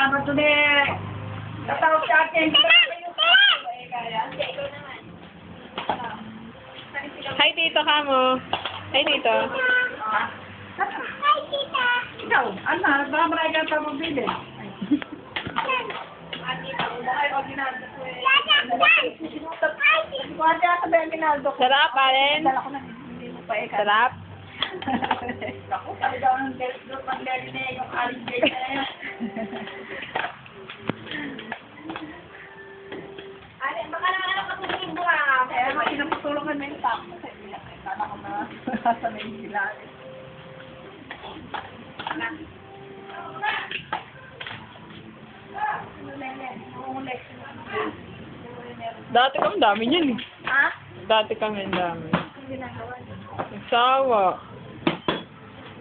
naman ito eh. Tatawag sa akin. Hi, Tito Kamo. Hi, Tito. Hi, tita. Ikaw, ano, baka marami ka pa mabili. Sarap, Allen. Sarap. Ako, sabi daw ng pang-deli na yung aling date na yun. Alin, baka naman ako matulungin mo ah. Kaya nga, pinapatulungan na yung tako. Kasi kailangan ko na sasanay sila. Dati kami dami yun eh. Ha? Dati kami ang dami. Ginagawa niyo. Nagsawa.